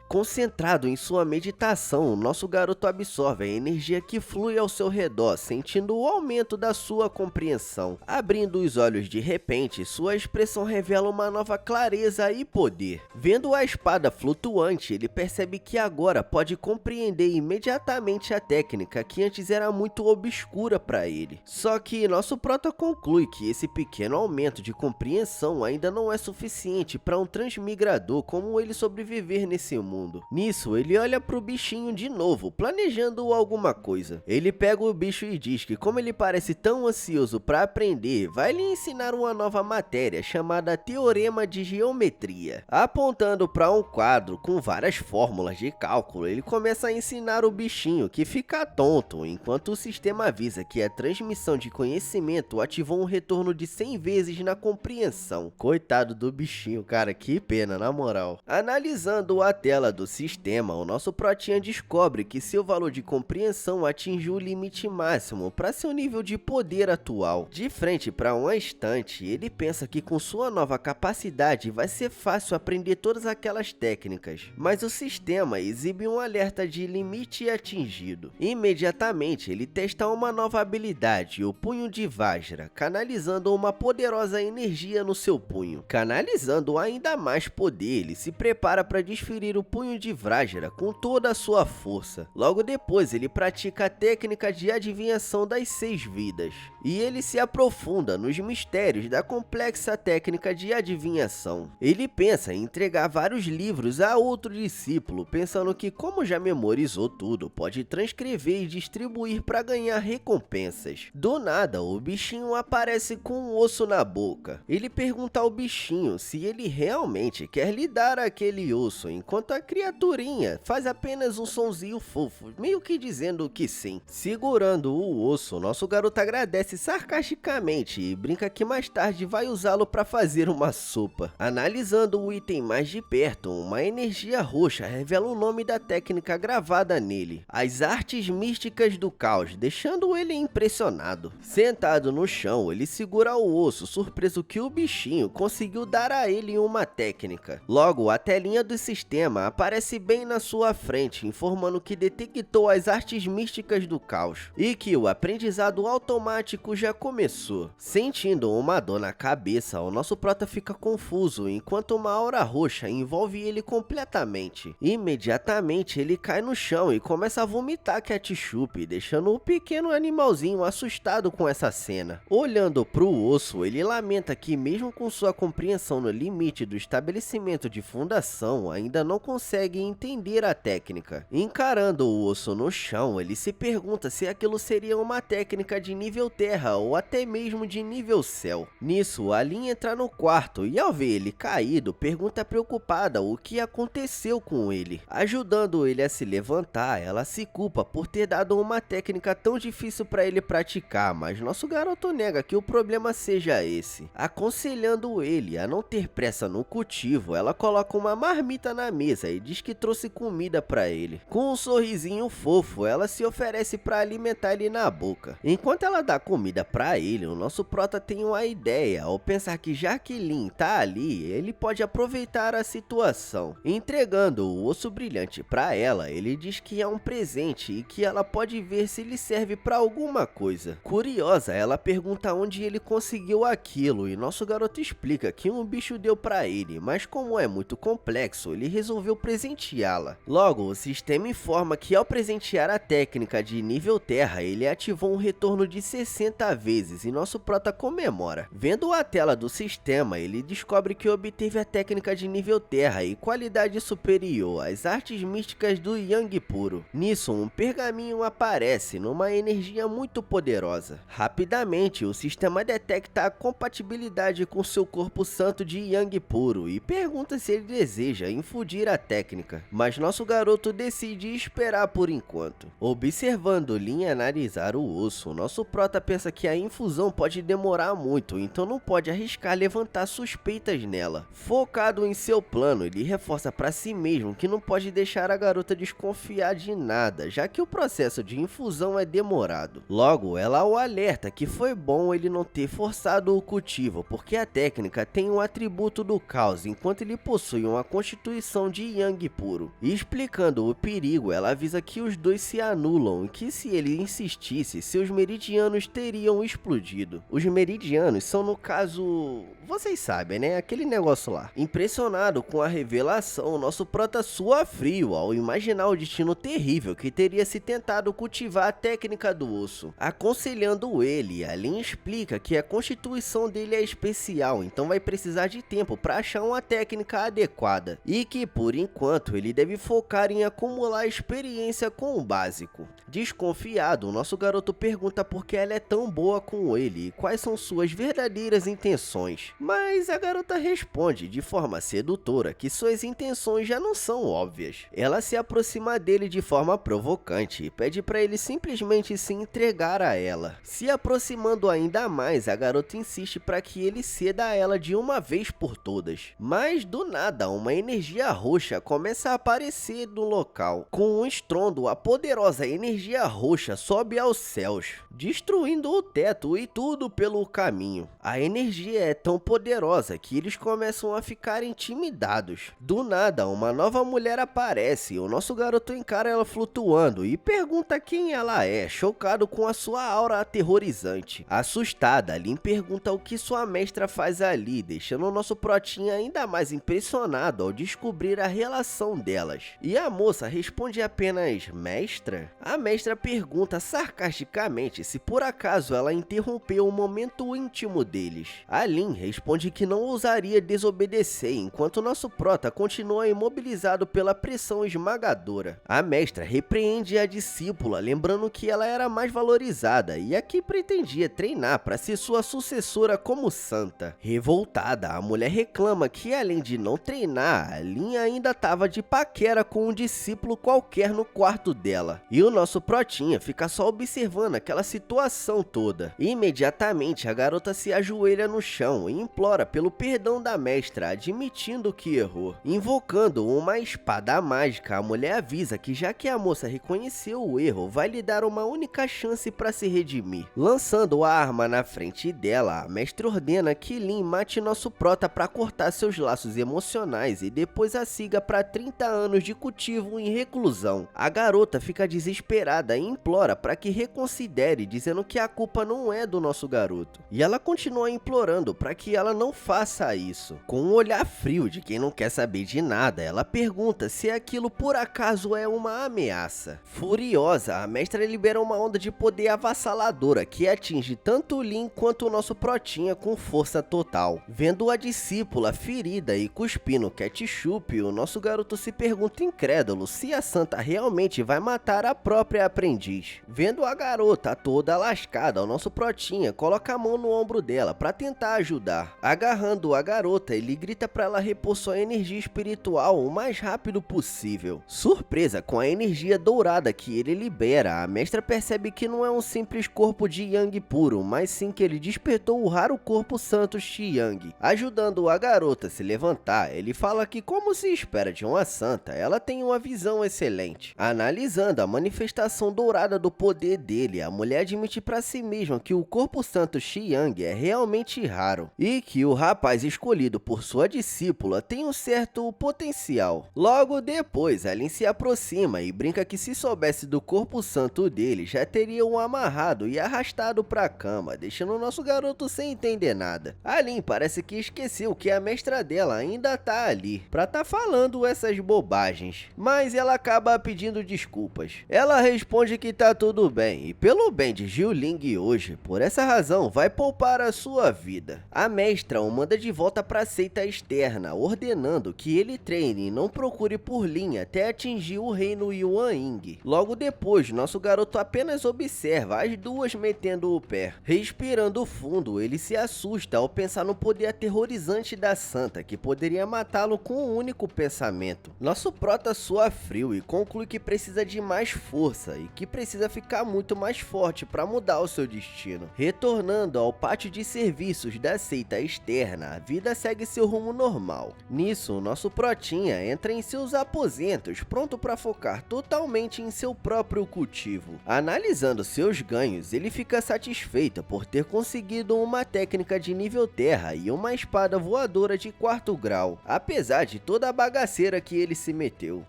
Concentrado em sua meditação, nosso garoto absorve a energia que flui ao seu redor, sentindo o aumento da sua compreensão. Abrindo os olhos de repente, sua expressão revela uma nova clareza e poder. Vendo a espada flutuante, ele percebe que agora pode compreender imediatamente a técnica que antes era muito obscura para ele. Só que nosso prota conclui que esse pequeno aumento de compreensão ainda não é suficiente para um transmigrador como ele sobreviver nesse mundo. Nisso, ele olha pro bichinho de novo, planejando alguma coisa. Ele pega o bicho e diz que como ele parece tão ansioso para aprender, vai lhe ensinar uma nova matéria chamada Teorema de Geometria. Apontando para um quadro com várias fórmulas de cálculo, ele começa a ensinar o bichinho, que fica tonto, enquanto o sistema avisa que a transmissão de conhecimento ativou um retorno de 100 vezes na compreensão. Coitado do bichinho, cara, que pena, na moral. Analisando a tela do sistema, o nosso protinha descobre que seu valor de compreensão atingiu o limite máximo para seu nível de poder atual. De frente para uma estante, ele pensa que com sua nova capacidade vai ser fácil aprender todas aquelas técnicas, mas o sistema exibe um alerta de limite atingido. Imediatamente ele testa uma nova habilidade, o Punho de Vajra, canalizando uma poderosa energia no seu punho. Canalizando ainda mais poder, ele se prepara para desferir o Punho de Vajra com toda a sua força. Logo depois ele pratica a técnica de adivinhação das 6 vidas, e ele se aprofunda nos mistérios da complexa técnica de adivinhação. Ele pensa em entregar vários livros a outro discípulo, pensando que como já memorizou tudo, pode transcrever e distribuir para ganhar recompensas. Do nada, o bichinho aparece com um osso na boca. Ele pergunta ao bichinho se ele realmente quer lhe dar aquele osso, enquanto a criaturinha faz apenas um sonzinho fofo, meio que dizendo que sim. Segurando o osso, nosso garoto agradece sarcasticamente e brinca que mais tarde vai usá-lo para fazer uma sopa. Analisando o item mais de perto, uma energia roxa revela o nome da técnica gravada nele, as Artes Místicas do Caos, deixando ele impressionado. Sentado no chão, ele segura o osso, surpreso que o bichinho conseguiu dar a ele uma técnica. Logo, a telinha do sistema aparece bem na sua frente, informando que detectou as Artes Místicas do Caos e que o aprendizado automático já começou. Sentindo uma dor na cabeça, o nosso prota fica confuso, enquanto uma aura roxa envolve ele completamente. Imediatamente ele cai no chão e começa a vomitar ketchup, deixando o pequeno animalzinho assustado com essa cena. Olhando pro osso, ele lamenta que mesmo com sua compreensão no limite do estabelecimento de fundação, ainda não consegue entender a técnica. Encarando o osso no chão, ele se pergunta se aquilo seria uma técnica de nível terra ou até mesmo de nível céu. Nisso, a Lin entra no quarto e ao ver ele caído, pergunta preocupada o que aconteceu com ele. Ajudando ele a se levantar, ela se culpa por ter dado uma técnica tão difícil para ele praticar, mas nosso garoto nega que o problema seja esse. Aconselhando ele a não ter pressa no cultivo, ela coloca uma marmita na mesa e diz que trouxe comida para ele. Com um sorrisinho fofo, ela se oferece para alimentar ele na boca. Enquanto ela dá comida para ele, o nosso prota tem uma ideia ao pensar que já que Lin tá ali ali, ele pode aproveitar a situação. Entregando o osso brilhante para ela, ele diz que é um presente e que ela pode ver se ele serve para alguma coisa. Curiosa, ela pergunta onde ele conseguiu aquilo e nosso garoto explica que um bicho deu para ele, mas como é muito complexo, ele resolveu presenteá-la. Logo, o sistema informa que ao presentear a técnica de nível terra, ele ativou um retorno de 60 vezes e nosso prota comemora. Vendo a tela do sistema, ele descobre que obteve a técnica de nível terra e qualidade superior às artes místicas do Yang puro. Nisso, um pergaminho aparece numa energia muito poderosa. Rapidamente, o sistema detecta a compatibilidade com seu corpo santo de Yang puro e pergunta se ele deseja infundir a técnica, mas nosso garoto decide esperar por enquanto. Observando Lin analisar o osso, nosso prota pensa que a infusão pode demorar muito, então não pode arriscar levantar suspeitas nela. Focado em seu plano, ele reforça para si mesmo que não pode deixar a garota desconfiar de nada, já que o processo de infusão é demorado. Logo, ela o alerta que foi bom ele não ter forçado o cultivo, porque a técnica tem um atributo do caos, enquanto ele possui uma constituição de Yang puro. E explicando o perigo, ela avisa que os dois se anulam e que se ele insistisse, seus meridianos teriam explodido. Os meridianos são, no caso, vocês sabem, né? Aquele negócio lá. Impressionado com a revelação, nosso prota sua frio ao imaginar o destino terrível que teria se tentado cultivar a técnica do osso. Aconselhando ele, a Lin explica que a constituição dele é especial, então vai precisar de tempo para achar uma técnica adequada e que por enquanto ele deve focar em acumular experiência com o básico. Desconfiado, nosso garoto pergunta por que ela é tão boa com ele e quais são suas verdadeiras intenções, mas a garota responde de forma sedutora que suas intenções já não são óbvias. Ela se aproxima dele de forma provocante e pede para ele simplesmente se entregar a ela. Se aproximando ainda mais, a garota insiste para que ele ceda a ela de uma vez por todas, mas do nada uma energia roxa começa a aparecer no local. Com um estrondo, a poderosa energia roxa sobe aos céus, destruindo o teto e tudo pelo caminho. A energia é tão poderosa que eles começam a ficar intimidados. Do nada, uma nova mulher aparece, o nosso garoto encara ela flutuando e pergunta quem ela é, chocado com a sua aura aterrorizante. Assustada, Lin pergunta o que sua mestra faz ali, deixando o nosso protinha ainda mais impressionado ao descobrir a relação delas. E a moça responde apenas mestra? A mestra pergunta sarcasticamente se por acaso ela interrompeu o momento íntimo deles. A Lin responde que não ousaria desobedecer enquanto nosso prota continua imobilizado pela pressão esmagadora. A mestra repreende a discípula, lembrando que ela era mais valorizada e a que pretendia treinar para ser sua sucessora como santa. Revoltada, a mulher reclama que além de não treinar, a Lin ainda estava de paquera com um discípulo qualquer no quarto dela. E o nosso protinha fica só observando aquela situação toda. Imediatamente a garota se ajoelha no chão e implora pelo perdão da mestra, admitindo que errou. Invocando uma espada mágica, a mulher avisa que já que a moça reconheceu o erro, vai lhe dar uma única chance para se redimir. Lançando a arma na frente dela, a mestra ordena que Lin mate nosso prota para cortar seus laços emocionais e depois a siga para 30 anos de cultivo em reclusão. A garota fica desesperada e implora para que reconsidere, dizendo que a culpa não é do nosso garoto. E ela continua implorando para que ela não faça isso. Com um olhar frio de quem não quer saber de nada, ela pergunta se aquilo por acaso é uma ameaça. Furiosa, a mestra libera uma onda de poder avassaladora que atinge tanto Lin quanto o nosso protinha com força total. Vendo a discípula ferida e cuspindo ketchup, o nosso garoto se pergunta incrédulo se a santa realmente vai matar a própria aprendiz. Vendo a garota toda lascada, o nosso protinha coloca a mão no ombro dela para tentar ajudar. Agarrando a garota, ele grita para ela repor sua energia espiritual o mais rápido possível. Surpresa com a energia dourada que ele libera, a mestra percebe que não é um simples corpo de Yang puro, mas sim que ele despertou o raro corpo santo Shi Yang. Ajudando a garota a se levantar, ele fala que, como se espera de uma santa, ela tem uma visão excelente. Analisando a manifestação dourada do poder dele, a mulher admite para si mesma que o corpo santo Shi Yang é realmente raro e que o rapaz escolhido por sua discípula tem um certo potencial. Logo depois, Alien se aproxima e brinca que se soubesse do corpo santo dele, já teria o amarrado e arrastado pra cama, deixando o nosso garoto sem entender nada. Alien parece que esqueceu que a mestra dela ainda tá ali, pra tá falando essas bobagens, mas ela acaba pedindo desculpas. Ela responde que tá tudo bem, e pelo bem de Xiuling hoje, por essa razão, vai poupar a sua vida. A mestra o manda de volta pra seita externa, ordenando que ele treine e não procure por Lin até atingir o reino Yuan Ying. Logo depois, nosso garoto apenas observa as duas metendo o pé. Respirando fundo, ele se assusta ao pensar no poder aterrorizante da santa, que poderia matá-lo com um único pensamento. Nosso prota sua frio e conclui que precisa de mais força e que precisa ficar muito mais forte para mudar o seu destino. Retornando ao pátio de serviços da seita externa, a vida segue seu rumo normal. Nisso, nosso protinha entra em seus aposentos, pronto para focar totalmente em seu próprio cultivo. Analisando seus ganhos, ele fica satisfeito por ter conseguido uma técnica de nível terra e uma espada voadora de 4º grau, apesar de toda a bagaceira que ele se meteu.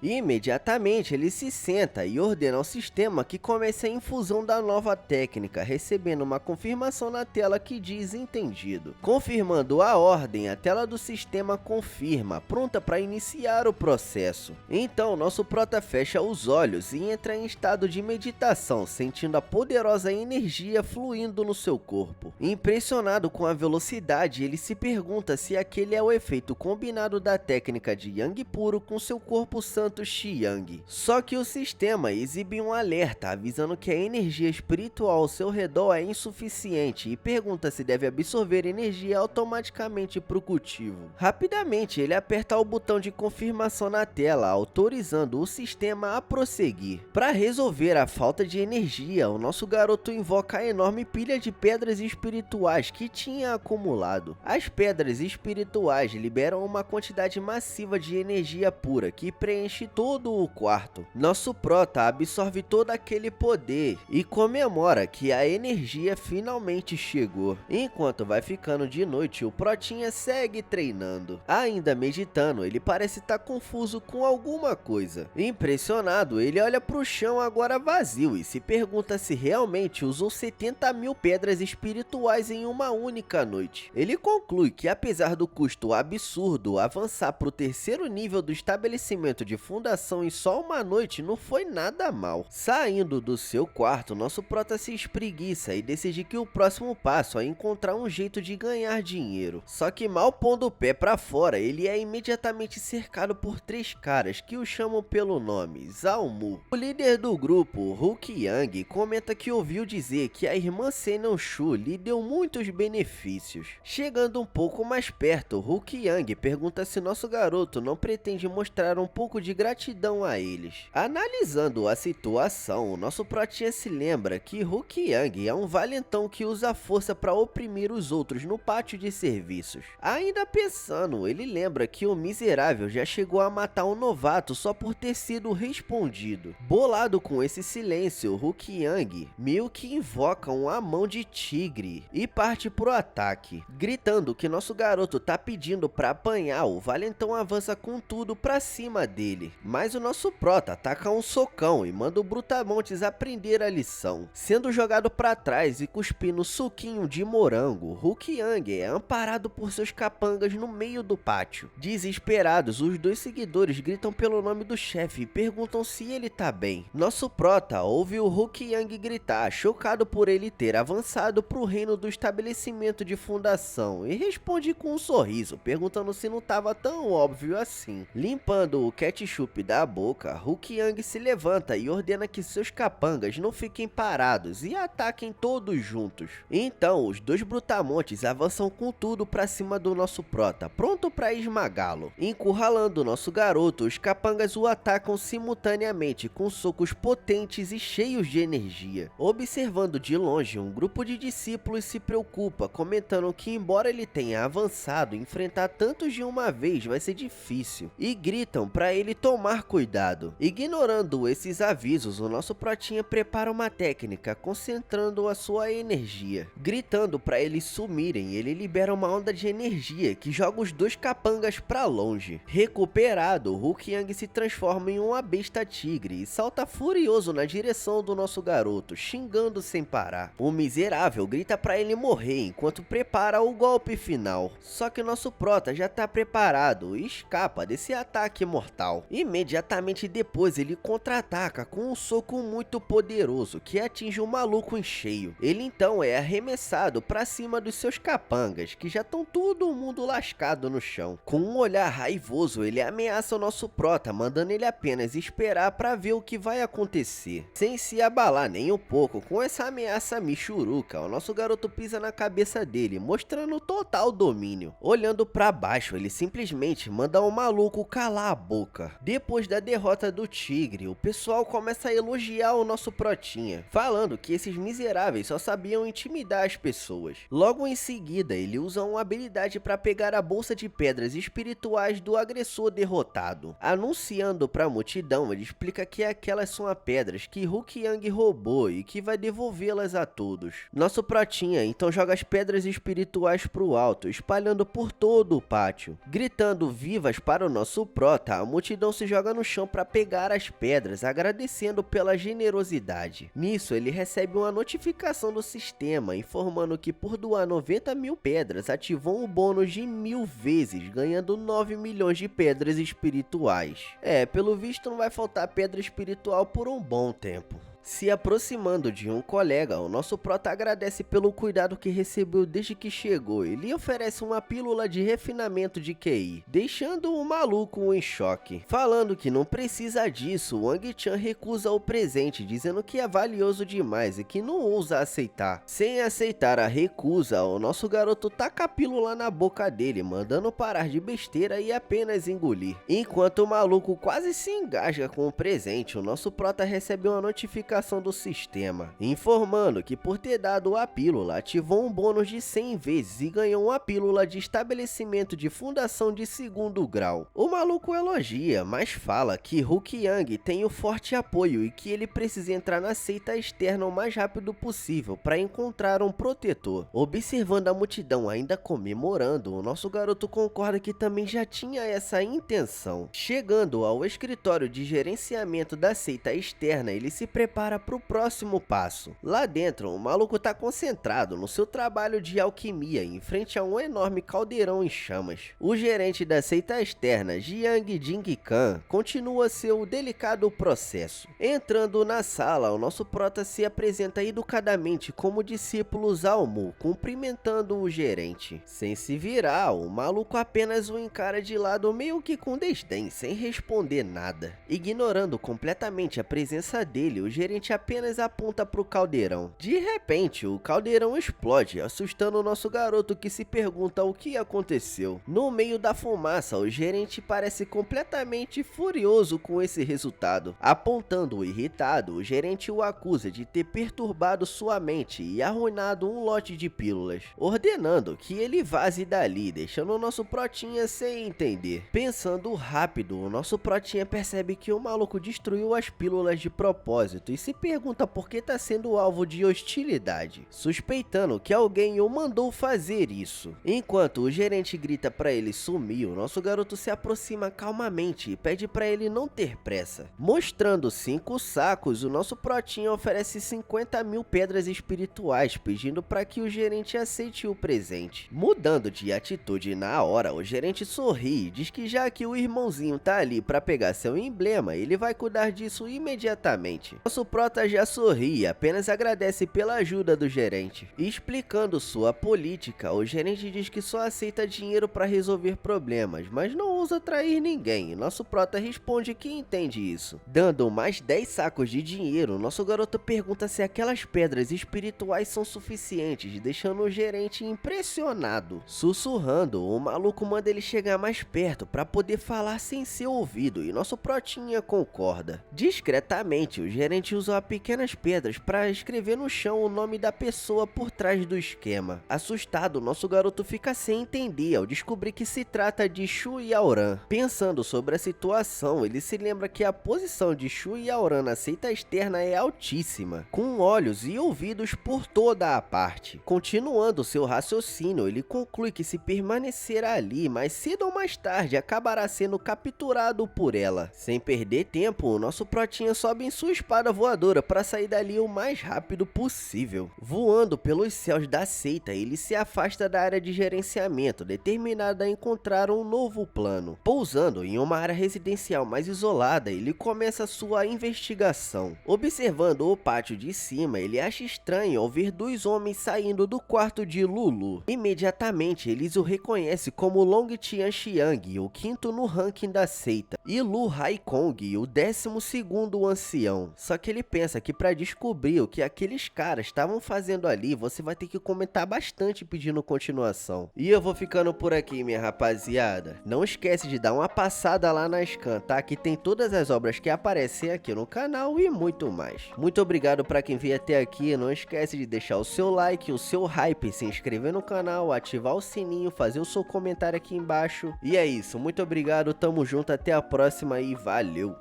Imediatamente ele se senta e ordena ao sistema que comece a infusão da nova técnica, recebendo uma confirmação na tela que diz entendido. Confirmando a ordem, a tela do sistema confirma, pronta para iniciar o processo. Então nosso prota fecha os olhos e entra em estado de meditação, sentindo a poderosa energia fluindo no seu corpo. Impressionado com a velocidade, ele se pergunta se aquele é o efeito combinado da técnica de Yang puro com seu corpo santo Xiang. Só que o sistema exibe um alerta avisando que a energia espiritual ao seu redor é insuficiente e pergunta se deve absorver energia automaticamente para o cultivo. Rapidamente ele aperta o botão de confirmação na tela, autorizando o sistema a prosseguir. Para resolver a falta de energia, o nosso garoto invoca a enorme pilha de pedras espirituais que tinha acumulado. As pedras espirituais liberam uma quantidade massiva de energia pura que preenche todo o quarto. Nosso prota absorve todo aquele poder e comemora que a energia finalmente chegou. Enquanto vai ficando de noite, o protinha segue treinando. Ainda meditando, ele parece estar confuso com alguma coisa. Impressionado, ele olha para o chão agora vazio e se pergunta se realmente usou 70.000 pedras espirituais em uma única noite. Ele conclui que apesar do custo absurdo, avançar para o 3º nível do estabelecimento de fundação em só uma noite não foi nada mal. Saindo do seu quarto, nosso prota se espreguiça e decide que o próximo passo é encontrar um jeito de ganhar dinheiro. Só que mal pondo o pé para fora, ele é imediatamente cercado por 3 caras que o chamam pelo nome Zalmu. O líder do grupo, Hulk Yang, comenta que ouviu dizer que a irmã Senon Shu lhe deu muitos benefícios. Chegando um pouco mais perto, Hulk Yang pergunta se nosso garoto não pretende mostrar um pouco de gratidão a eles. Analisando a situação, nosso protinha se lembra que Hulk Yang é um valentão que usa a força para oprimir os outros no pátio de serviços. Ainda pensando, ele lembra que o miserável já chegou a matar um novato só por ter sido respondido. Bolado com esse silêncio, Hulk Yang meio que invoca uma mão de tigre e parte pro ataque. Gritando que nosso garoto tá pedindo pra apanhar, o valentão avança com tudo pra cima dele. Mas o nosso prota ataca um socão e manda o Brutamontes aprender a lição. Sendo jogado pra trás e cuspindo suquinho de morango, Hulk Yang é amparado por seus capangas no meio do pátio. Desesperados, os 2 seguidores gritam pelo nome do chefe e perguntam se ele tá bem. Nosso prota ouve o Hulk Yang gritar, chocado por ele ter avançado pro reino do estabelecimento de fundação, e responde com um sorriso, perguntando se não tava tão óbvio assim. Limpando o ketchup da boca, Hulk Yang se levanta e ordena que seus capangas não fiquem parados e ataquem todos juntos. Então, os 2 brutamontes avançam com tudo pra cima do nosso prota, pronto pra esmagá-lo. Encurralando nosso garoto, os capangas o atacam simultaneamente com socos potentes e cheios de energia. Observando de longe, um grupo de discípulos se preocupa, comentando que embora ele tenha avançado, enfrentar tantos de uma vez vai ser difícil, e gritam para ele tomar cuidado. Ignorando esses avisos, o nosso protinha prepara uma técnica, concentrando a sua energia. Gritando para eles sumirem, ele libera uma onda de de energia que joga os dois capangas pra longe. Recuperado, Hulk Yang se transforma em uma besta tigre e salta furioso na direção do nosso garoto, xingando sem parar. O miserável grita pra ele morrer enquanto prepara o golpe final. Só que nosso prota já tá preparado e escapa desse ataque mortal. Imediatamente depois ele contra-ataca com um soco muito poderoso que atinge o maluco em cheio. Ele então é arremessado pra cima dos seus capangas, que já estão todo mundo lascado no chão. Com um olhar raivoso ele ameaça o nosso prota, mandando ele apenas esperar pra ver o que vai acontecer. Sem se abalar nem um pouco com essa ameaça michuruca, o nosso garoto pisa na cabeça dele, mostrando total domínio. Olhando pra baixo, ele simplesmente manda o maluco calar a boca. Depois da derrota do tigre, o pessoal começa a elogiar o nosso protinha, falando que esses miseráveis só sabiam intimidar as pessoas. Logo em seguida, ele usa uma habilidade para pegar a bolsa de pedras espirituais do agressor derrotado. Anunciando para a multidão, ele explica que aquelas são as pedras que Hulk Yang roubou e que vai devolvê-las a todos. Nosso protinha então joga as pedras espirituais pro alto, espalhando por todo o pátio. Gritando vivas para o nosso prota, a multidão se joga no chão para pegar as pedras, agradecendo pela generosidade. Nisso, ele recebe uma notificação do sistema, informando que por doar 90 mil pedras, ativou um bônus de 1000 vezes, ganhando 9 milhões de pedras espirituais. Pelo visto não vai faltar pedra espiritual por um bom tempo. Se aproximando de um colega, o nosso prota agradece pelo cuidado que recebeu desde que chegou e lhe oferece uma pílula de refinamento de QI, deixando o maluco em choque. Falando que não precisa disso, Wang Chan recusa o presente, dizendo que é valioso demais e que não ousa aceitar. Sem aceitar a recusa, o nosso garoto taca a pílula na boca dele, mandando parar de besteira e apenas engolir. Enquanto o maluco quase se engasga com o presente, o nosso prota recebe uma notificação do sistema, informando que por ter dado a pílula, ativou um bônus de 100 vezes e ganhou uma pílula de estabelecimento de fundação de 2º grau. O maluco elogia, mas fala que Hulk Yang tem o forte apoio e que ele precisa entrar na seita externa o mais rápido possível para encontrar um protetor. Observando a multidão ainda comemorando, o nosso garoto concorda que também já tinha essa intenção. Chegando ao escritório de gerenciamento da seita externa, ele se prepara para o próximo passo. Lá dentro, o maluco tá concentrado no seu trabalho de alquimia em frente a um enorme caldeirão em chamas. O gerente da seita externa, Jiang Jingkan, continua seu delicado processo. Entrando na sala, o nosso prota se apresenta educadamente como discípulo Zalmu, cumprimentando o gerente. Sem se virar, o maluco apenas o encara de lado meio que com desdém, sem responder nada. Ignorando completamente a presença dele, o gerente apenas aponta para o caldeirão. De repente, o caldeirão explode, assustando o nosso garoto, que se pergunta o que aconteceu. No meio da fumaça, o gerente parece completamente furioso com esse resultado. Apontando-o irritado, o gerente o acusa de ter perturbado sua mente e arruinado um lote de pílulas, ordenando que ele vaze dali, deixando o nosso protinha sem entender. Pensando rápido, o nosso protinha percebe que o maluco destruiu as pílulas de propósito e se pergunta por que tá sendo alvo de hostilidade, suspeitando que alguém o mandou fazer isso. Enquanto o gerente grita para ele sumir, o nosso garoto se aproxima calmamente e pede para ele não ter pressa. Mostrando 5 sacos, o nosso protinha oferece 50 mil pedras espirituais, pedindo para que o gerente aceite o presente. Mudando de atitude na hora, o gerente sorri e diz que já que o irmãozinho tá ali para pegar seu emblema, ele vai cuidar disso imediatamente. Nosso prota já sorri e apenas agradece pela ajuda do gerente. Explicando sua política, o gerente diz que só aceita dinheiro para resolver problemas, mas não ousa trair ninguém. Nosso prota responde que entende isso. Dando mais 10 sacos de dinheiro, nosso garoto pergunta se aquelas pedras espirituais são suficientes, deixando o gerente impressionado. Sussurrando, o maluco manda ele chegar mais perto para poder falar sem ser ouvido, e nosso protinha concorda. Discretamente, o gerente usa pequenas pedras para escrever no chão o nome da pessoa por trás do esquema. Assustado, nosso garoto fica sem entender ao descobrir que se trata de Shu Yao Aoran. Pensando sobre a situação, ele se lembra que a posição de Shu e Aoran na seita externa é altíssima, com olhos e ouvidos por toda a parte. Continuando seu raciocínio, ele conclui que se permanecer ali, mais cedo ou mais tarde acabará sendo capturado por ela. Sem perder tempo, o nosso protinha sobe em sua espada voadora para sair dali o mais rápido possível. Voando pelos céus da seita, ele se afasta da área de gerenciamento, determinado a encontrar um novo plano. Pousando em uma área residencial mais isolada, ele começa sua investigação. Observando o pátio de cima, ele acha estranho ao ver dois homens saindo do quarto de Lulu. Imediatamente, eles o reconhecem como Long Tianxiang, o quinto no ranking da seita, e Lu Haikong, o 12º ancião. Só que ele pensa que para descobrir o que aqueles caras estavam fazendo ali, você vai ter que comentar bastante pedindo continuação. E eu vou ficando por aqui, minha rapaziada. Não esquece de dar uma passada lá na Scan, tá? Que tem todas as obras que aparecem aqui no canal e muito mais. Muito obrigado para quem veio até aqui. Não esquece de deixar o seu like, o seu hype, se inscrever no canal, ativar o sininho, fazer o seu comentário aqui embaixo. E é isso, muito obrigado, tamo junto, até a próxima e valeu!